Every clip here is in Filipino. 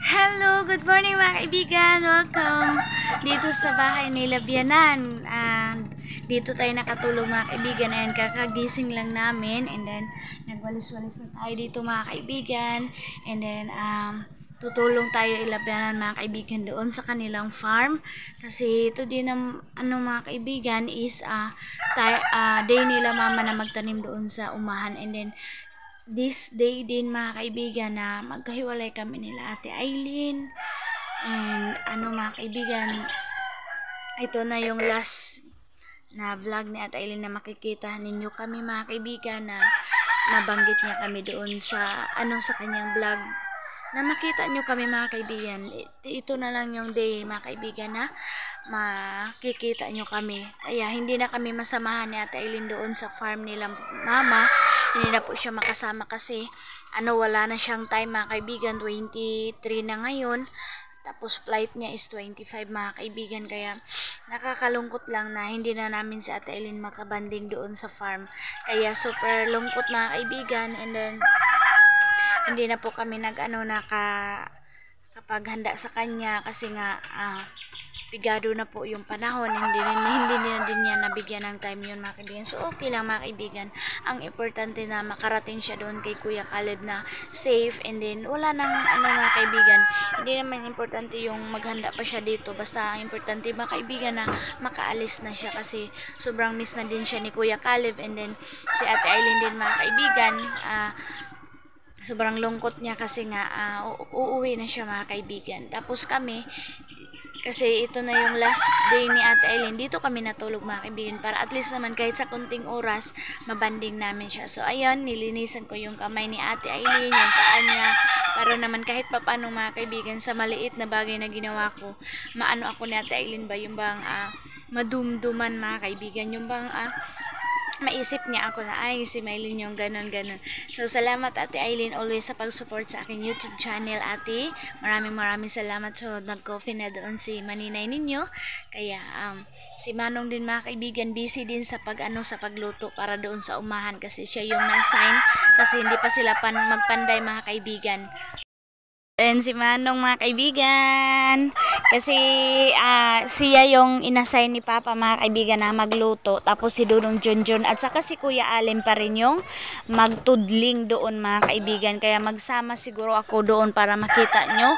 Hello, good morning mga kaibigan. Welcome dito sa bahay ni Labianan. And dito tayo nakatulog mga kaibigan. And kakagising lang namin. And then nagwalis-walis na tayo dito mga kaibigan. And then tutulong tayo Labianan mga kaibigan doon sa kanilang farm. Kasi ito din ang mga kaibigan is day nila mama na magtanim doon sa umahan. And then this day din mga kaibigan na magkahiwalay kami nila Ate Aileen. And mga kaibigan, ito na yung last na vlog ni Ate Aileen na makikita ninyo kami mga kaibigan, na mabanggit niya kami doon sa sa kanyang vlog, na makita nyo kami mga kaibigan. Ito na lang yung day mga kaibigan na makikita nyo kami. Kaya hindi na kami masamahan ni Ate Aileen doon sa farm nila mama. Hindi na po siya makasama kasi wala na siyang time mga kaibigan. 23 na ngayon, tapos flight niya is 25 mga kaibigan. Kaya nakakalungkot lang na hindi na namin si Ate Aileen makabanding doon sa farm. Kaya super lungkot mga kaibigan. And then hindi na po kami kapaghanda sa kanya kasi nga pigado na po yung panahon. Hindi na din niya nabigyan ng time yun mga kaibigan. So okay lang mga kaibigan. Ang importante na makarating siya doon kay Kuya Caleb na safe. And then wala nang mga kaibigan. Hindi naman importante yung maghanda pa siya dito. Basta ang importante mga kaibigan na makaalis na siya, kasi sobrang miss na din siya ni Kuya Caleb. And then si Ate Aileen din mga kaibigan, sobrang lungkot niya kasi nga uuwi na siya mga kaibigan. Tapos kami, kasi ito na yung last day ni Ate Aileen, dito kami natulog mga kaibigan, para at least naman kahit sa kunting oras mabanding namin siya. So ayan, nilinisan ko yung kamay ni Ate Aileen, yung paa niya, para naman kahit papaano mga kaibigan, sa maliit na bagay na ginawa ko, maano ako ni Ate Aileen ba, yung bang madumduman mga kaibigan, yung bang maisip niya ako na ay si Maylin yung ganon. So salamat Ate Aileen always sa pag-support sa aking YouTube channel ate. Maraming salamat. So nag-coffee na doon si maninay ninyo. Kaya si Manong din mga kaibigan, busy din sa sa pagluto para doon sa umahan, kasi siya yung na-sign kasi hindi pa sila magpanday mga kaibigan. And si Manong mga kaibigan, kasi siya yung inassign ni Papa mga kaibigan na magluto, tapos si Dudong Junjun at saka si Kuya Allen pa rin yung magtudling doon mga kaibigan. Kaya magsama siguro ako doon para makita nyo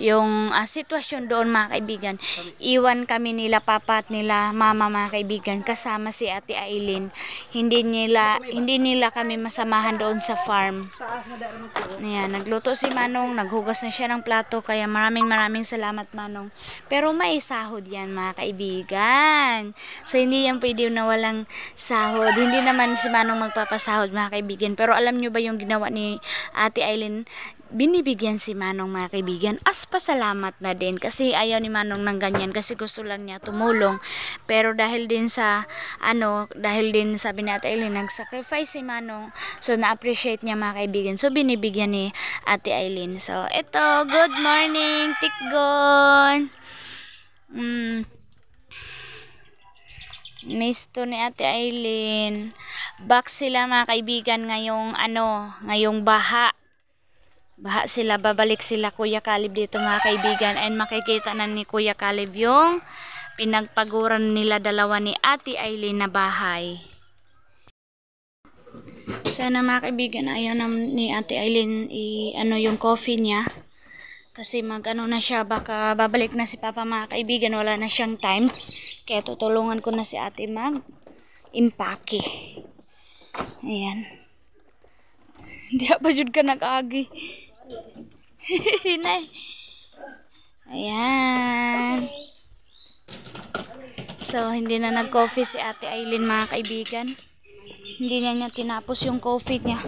yung sitwasyon doon mga kaibigan. Iwan kami nila Papa at nila Mama mga kaibigan, kasama si Ate Aileen. Hindi nila kami masamahan doon sa farm. Ayan, nagluto si Manong, naghugas na siya ng plato, kaya maraming salamat Manong. Pero may sahod yan mga kaibigan. So hindi yan pwede na walang sahod. Hindi naman si Manong magpapasahod mga kaibigan. Pero alam nyo ba yung ginawa ni Ate Aileen? Binibigyan si Manong mga kaibigan as pasalamat na din, kasi ayaw ni Manong ng ganyan, kasi gusto lang niya tumulong. Pero dahil din sabi ni Ate Aileen, nag-sacrifice si Manong, so na-appreciate niya mga kaibigan, so binibigyan ni Ate Aileen. So eto, good morning Tikgon. Miss to ni Ate Aileen. Back sila mga kaibigan ngayong baha sila, babalik sila Kuya Caleb dito mga kaibigan, and makikita na ni Kuya Caleb yung pinagpaguran nila dalawa ni Ate Aileen na bahay. Sana mga kaibigan, ayan ni Ate Aileen yung coffee niya, kasi na siya, baka babalik na si Papa mga kaibigan, wala na siyang time, kaya tutulungan ko na si ate mag-impake. Ayan. Hindi pa jud ka nag-agi. Hinay. Ayan. So, hindi na nag-coffee si Ate Aileen mga kaibigan. Hindi niya tinapos yung coffee niya.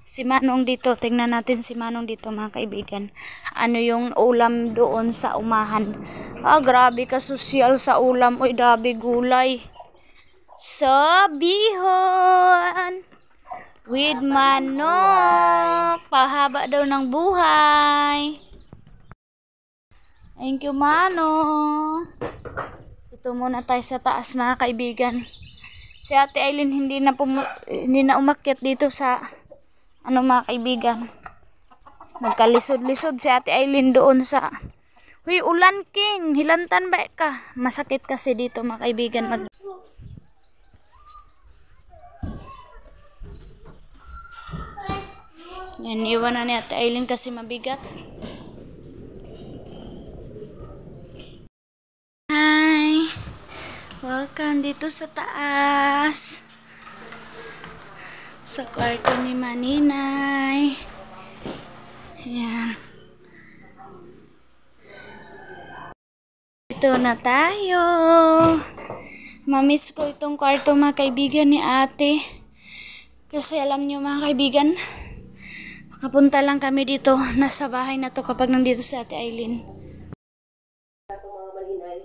Si Manong dito, tingnan natin si Manong dito mga kaibigan. Yung ulam doon sa umahan. Grabe ka sosyal sa ulam. Uy, dabi gulay. So, bihon with manok. Pahaba daw ng buhay. Thank you Manong. Ito muna tayo sa taas mga kaibigan. Si Ate Aileen hindi na umakyat dito sa mga kaibigan. Nagkalisod-lisod si Ate Aileen doon sa... Huy, ulan king! Hilantan ba ka? Masakit kasi dito mga kaibigan. Yan, iwan na ni Ate Aileen kasi mabigat. Hi! Welcome dito sa taas. Sa kwarto ni Maninay. Yan. Ito na tayo. Mamiss ko itong kwarto mga kaibigan ni ate. Kasi alam nyo mga kaibigan, makapunta lang kami dito. Nasa bahay na to kapag nandito si Ate Aileen. Itong mga malinay,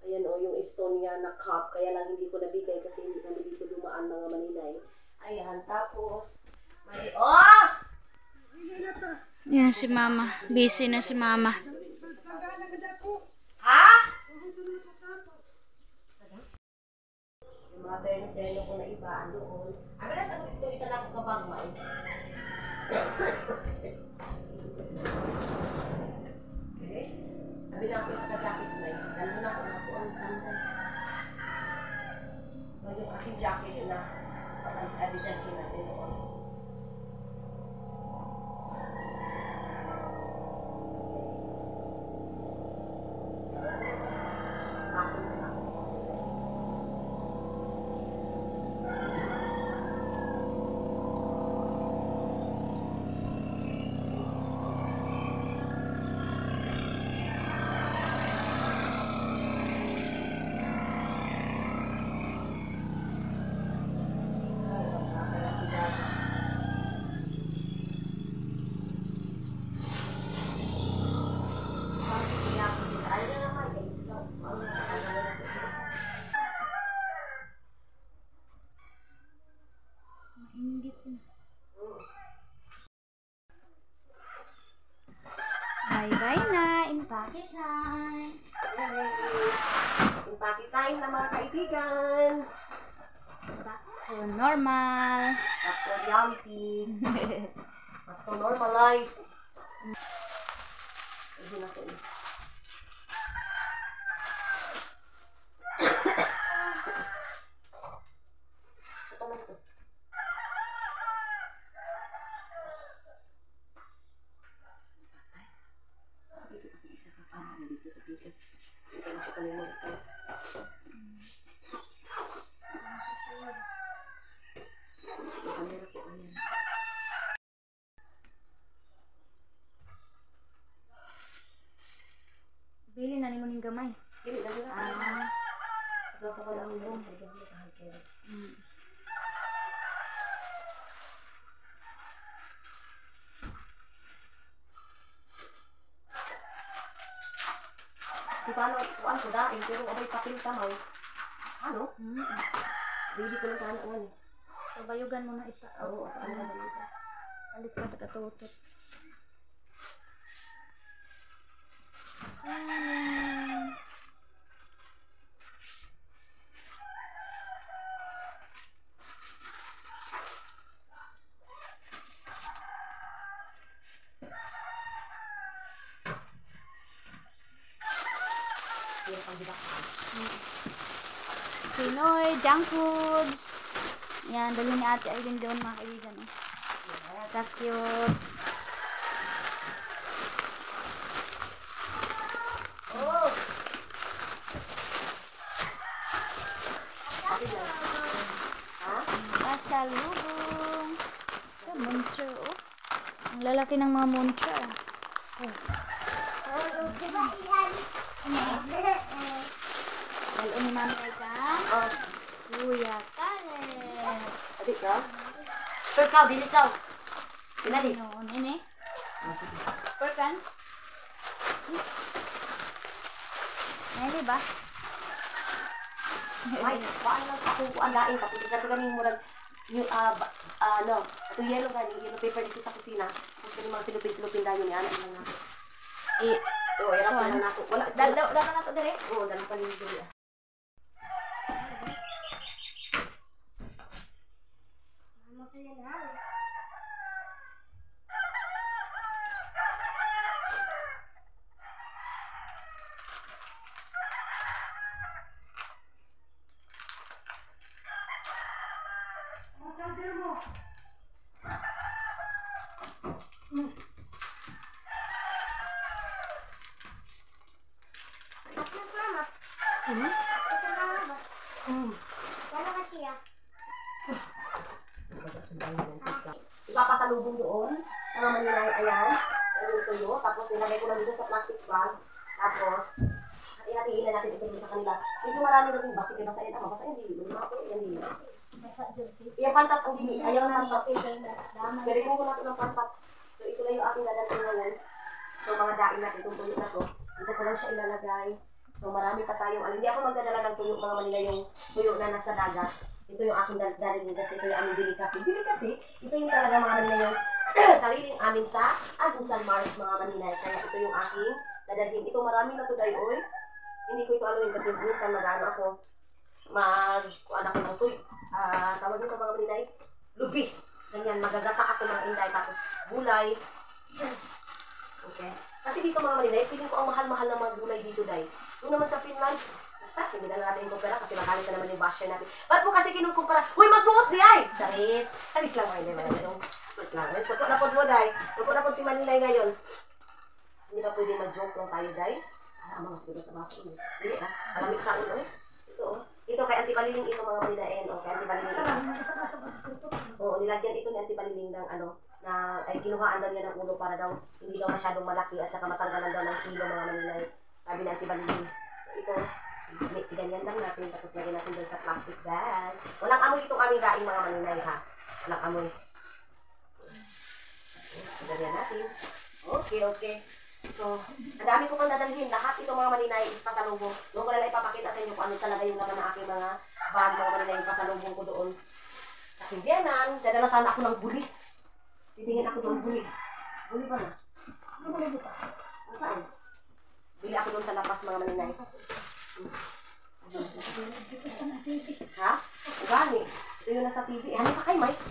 ayan o, yung Estonia na cup, kaya lang hindi ko nabigay kasi hindi kami dito dumaan mga malinay. Ayan, tapos, may, Yan si mama. Busy na si mama. ha? Yung mga terno-terno ko na iba, doon. Ano na sa ito, isa lang ko kabagmay. Okay? Sabi na ako isa ka-jacket may. Dalo na ako na po ang sandal. Yung aking jacket na abitan natin doon. Bye-bye na. Impake time. Impake time na mga kaibigan. Back to normal. Back to reality. Back to normal life. Ayun ako eh. Sa taman ko. Dito ako isa ka pa dito sa pikas. Isa na ko kalimutan. Kamera ko ayan. Bili na ni mo ning gamay. Dili na dila. Sa ko lang yung dili ka kaya. Di ba ano, kuan ko daing pero abay papel kamay. Ano? Dili ko lang kana ano. So, bayugan mo na ita. Oo, ano na dito. Alit ka takatutot. Yung panghidak. Pinoy junk foods. Yan, dali ni Ate Aileen doon mga kaibigan. That's cute. Oh! Ha? Pasalubong. Ito, muncher, oh. Ang lalaki ng mga muncher. Oh. Lalo ni Mami Aika. Oh. Kuya Karen. Adik ka? Sir, kau, dili kau. Pinalis. No, nene. Perkans. Cheese. Nene ba? Ay, paano lang ako ang lain. Tapos ito ganing murag yung, ano, ito yellow ganing, yellow paper dito sa kusina. Tapos ganing mga silupin-silupin dahil ni anak lang ako. Oo, hirap na lang ako. Wala, Dalawa na to dire. oo, dalawa pa rin dito. Ipapasalubong doon. Ang mga maninay, ayan. Ang tuyo. Tapos nilagay ko lang dito sa plastic bag. Tapos, hati-hatiin na natin ito dito sa kanila. Medyo marami na itong basik. Basahin ako. Basahin din. Yan din. Yung pantat ang dini. Ayaw na pantat. Pwede ko muna ito ng pantat. So, ito na yung aking dadalhin ngayon. So, mga daing natin itong tuyo na to. Dito ko lang siya ilalagay. So, marami pa tayong, hindi ako magdadala ng tuyo, mga manila yung tuyo na nasa dagat. Ito yung aking dadalhin kasi ito yung aming delicacy. Delicacy, ito yung talaga mga manila yung sariling amin sa Agusan Mars, mga manila. Kaya ito yung aking dadalhin. Ito marami na to dahil, oy. Hindi ko ito anuin kasi minsan mag-ano ako. Mag-kuhan ako ng tuyo. Tawag nito mga manila, lubi. Ganyan, magagata ako ng inday tapos gulay. Okay. Kasi dito mga manila, feeling ko ang mahal-mahal ng mga gulay dito dahil. Doon naman sa Finland, basta, hindi na natin yung kumpara kasi magalit na naman yung basher natin. Ba't mo kasi kinukumpara? Uy, magbuot di ay! Charis! Charis lang mga hindi man natin. Split lang. Sukot na po mo, day. Sukot na po si Maninay ngayon. Hindi ba pwede mag-joke lang tayo, day? Alam mo, mas sa baso. Hindi na. Alamig sa ulo, eh. Ito, oh. Ito kay Auntie Baliling ito mga Maninain. O, kay Auntie Baliling ito. Oo, nilagyan ito ni Auntie Baliling ng ano, na ay kinuhaan daw niya ng ulo para daw hindi daw masyadong malaki at saka matanggalan daw ng kilo mga Maninay. Sabi na Auntie Baliling. So, ito, ganyan lang natin. Tapos lagyan natin doon sa plastic bag. Walang amoy itong aming daing mga Maninay, ha? Walang amoy. Ganyan natin. Okay, okay. So, ang dami ko pang nadalhin. Lahat itong mga Maninay is pasalubong. Doon ko na ipapakita sa inyo kung ano talaga yung laman ng aking mga bag, mga Maninay, yung pasalubong ko doon. Sa Kibianan, dadala sana ako ng buli. Titingin ako doon buli. Buli ba na? Ano buli dito? Saan? Bili ako doon sa lapas mga Maninay. Ha? Gani. Ito yun na sa TV. Hani pa kay Mike.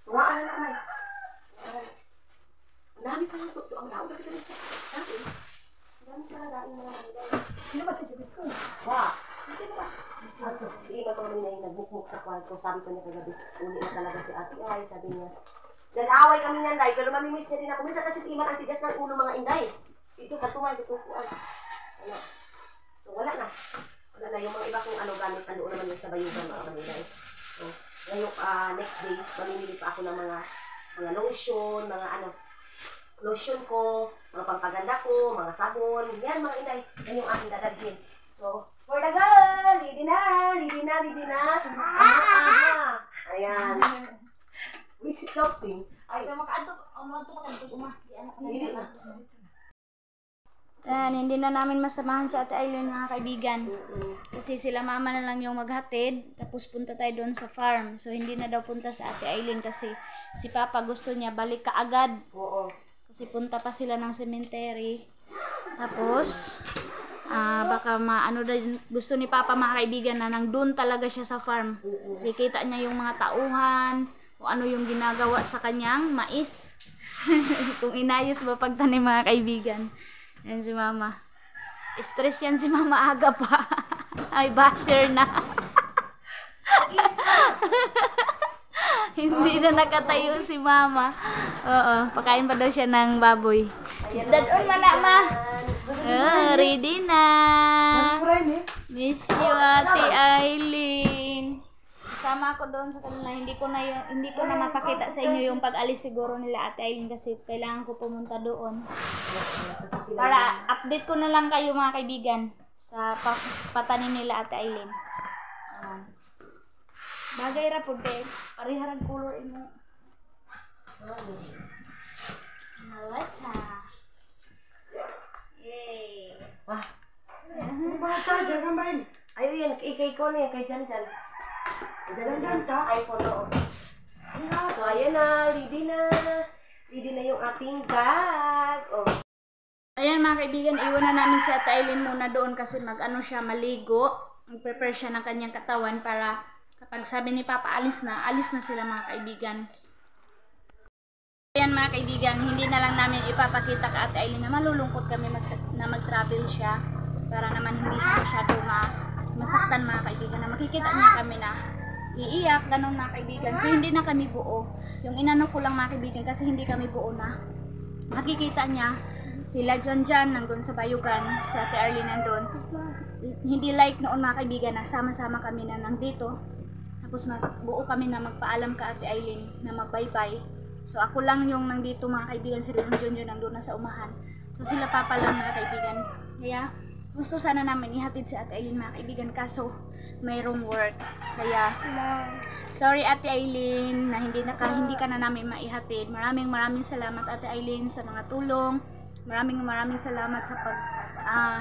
Tungaan na Mike. Ang dami pa lang ito. Ang dami pa ito sa dami. Ang dami pa lang dami mga Maninay. Sino ba si Jubis ko? Wah. Sino ba? Si Iba mga Maninay nagbukmuk sa kwarto. Sabi ko niya kagabi. Uli na talaga si Ate Ay. Sabi niya. Nag-away kami niyan, Day. Pero mamimiss niya din ako. Minsan kasi si Iman ang tigas ng ulo mga Inday. Ito katumay, tutukuan. Ano? So, wala na. Wala na. Yung mga iba kong ano gamit, ano naman yung sa bayugan, mga Maninay. So, ngayong next day, mamimili pa ako ng mga lotion, mga ano, lotion ko, mga pampaganda ko, mga sabon, yan mga Inday. Yan yung aking dadalhin. So, for the girl! Ready na! Ready na! Ready na! Ayan. We sit talking. Ay, Sa makaadto pa uma. hindi na. Ayan, hindi na namin masamahan sa Ate Aileen mga kaibigan. Kasi sila mama na lang yung maghatid. Tapos punta tayo doon sa farm. So hindi na daw punta sa Ate Aileen kasi si Papa gusto niya balik kaagad. Oo. Kasi punta pa sila ng cemetery. Tapos baka maano din gusto ni Papa mga kaibigan na nandun talaga siya sa farm. Kikita niya yung mga tauhan, kung ano yung ginagawa sa kanyang mais. Kung inayos ba pagtanim mga kaibigan. Yan si Mama. Stress yan si Mama aga pa. Ay, basher na. Hindi na nakatayo si Mama. Oo, pakain pa daw siya ng baboy. Dadon man na, Ma. Ready na. Miss you, Ate Aileen. Kasama ako doon sa kanila. Hindi ko na mapakita sa inyo yung pag-alis siguro nila Ate Aileen kasi kailangan ko pumunta doon. Para update ko na lang kayo mga kaibigan sa patanim nila Ate Aileen. Bagay ra pud kay pariharag color imo. Nawata. Yay. Ah. Ano ba charger kamay? Ayo yan, kay ko na yan, kay Jan. Jan sa iPhone oo. So ayan na, ready na. Ready na yung ating bag. Oh. Ayan mga kaibigan, iwan na namin si Ate Aileen muna doon kasi mag-ano siya, maligo. Mag-prepare siya ng kanyang katawan para kapag sabi ni Papa alis na sila mga kaibigan. Ayan mga kaibigan, hindi na lang namin ipapakita ka Ate Aileen na malulungkot kami na mag-travel siya para naman hindi siya masyado masaktan mga kaibigan na makikita niya kami na iiyak, ganun mga kaibigan. So hindi na kami buo. Yung inano ko lang mga kaibigan kasi hindi kami buo na makikita niya Sila John nandun sa Bayugan, si Ate Arlene nandun. Hindi like noon mga kaibigan na sama-sama kami na nandito. Tapos buo kami na magpaalam ka Ate Aileen na mag-bye-bye. So ako lang yung nandito mga kaibigan, si John nandun na sa umahan. So sila papa lang mga kaibigan. Kaya gusto sana namin ihatid si Ate Aileen mga kaibigan, kaso mayroong work. Kaya sorry Ate Aileen na hindi ka na namin maihatid. Maraming salamat Ate Aileen sa mga tulong. Maraming salamat sa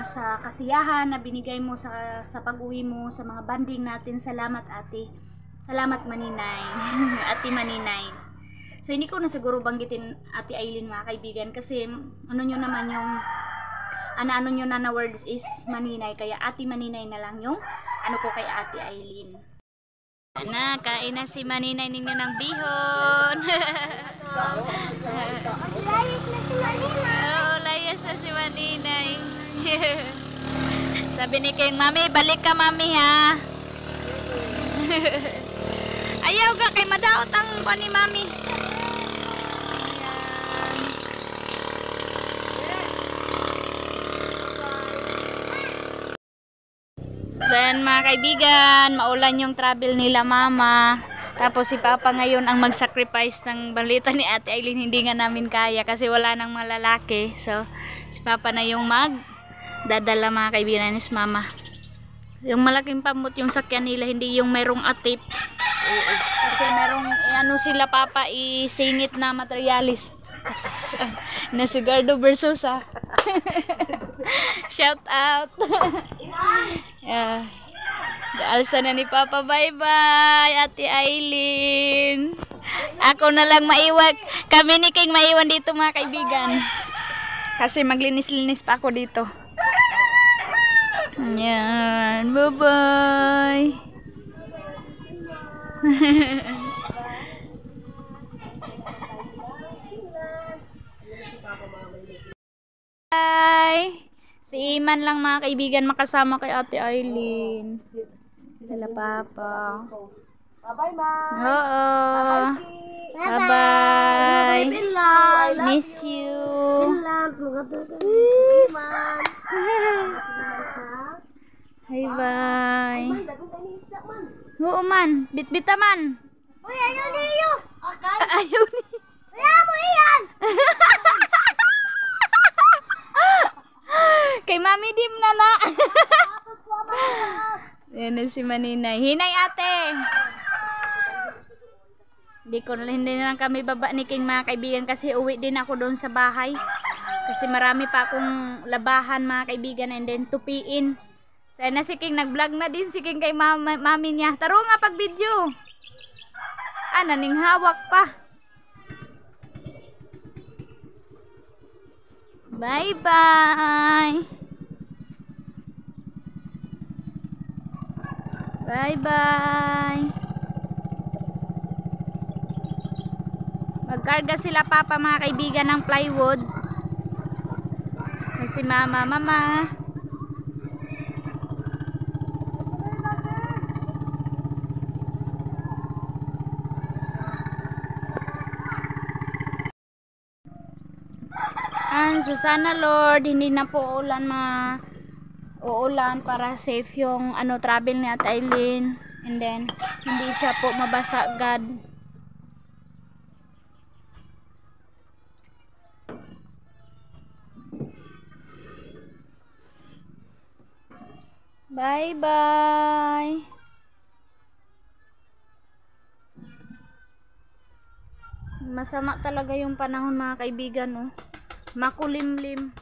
sa kasiyahan na binigay mo sa pag-uwi mo, sa mga banding natin. Salamat Ate. Salamat Maninay. Ate Maninay. So hindi ko na siguro banggitin Ate Aileen mga kaibigan kasi ano nyo naman yung ano nyo na words is Maninay, kaya Ate Maninay na lang yung ano ko kay Ate Aileen. Na, kain na si Maninay ninyo ng bihon. Oo, layas na si Maninay. Sabi ni King, Mami, balik ka Mami ha. Ayaw ka kay madaot ang kuwan ni Mami. So yan mga kaibigan, maulan yung travel nila mama. Tapos si Papa ngayon ang mag-sacrifice ng balita ni Ate Aileen, hindi nga namin kaya kasi wala nang mga lalaki. So si Papa na yung dadala mga kaibigan ni Mama. Yung malaking pamot yung sakyan nila, hindi yung merong atip. Kasi merong ano sila Papa isingit na materialis. Na si Gardo Versosa. Shout out. Alsa na ni Papa, bye bye Ate Aileen. Ako na lang maiwan, kami ni King maiwan dito mga kaibigan kasi maglinis-linis pa ako dito. Yan, bye bye. Bye. Si Iman lang mga kaibigan makasama kay Ate Aileen. Sila Papa. Bye-bye, Ma. Oo. Bye-bye. Bye-bye. Miss you. Bye-bye. Oo man. Bit-bita man. Uy, ayaw niyo! Ayaw ni. Ayaw mo iyan! Kay Mami Dim na na. Yan na si Maninay. Hinay ate. Hindi na lang kami baba ni King mga kaibigan kasi uwi din ako doon sa bahay. Kasi marami pa akong labahan mga kaibigan and then tupiin. Sana si King nag-vlog na din si King kay mami niya. Taro nga pag video. Naning hawak pa. Bye bye. Bye bye. Magkarga sila Papa mga kaibigan ng plywood. Si Mama. So sana Lord hindi na po uulan para safe yung travel ni Ate Aileen and then hindi siya po mabasa God. Bye bye. Masama talaga yung panahon mga kaibigan, no? Makulimlim.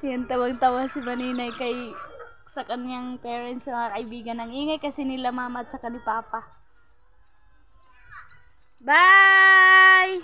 Yan, tawag-tawa si Maninay sa kanyang parents, mga kaibigan. Ang ingay kasi nila mama at saka ni Papa. Bye!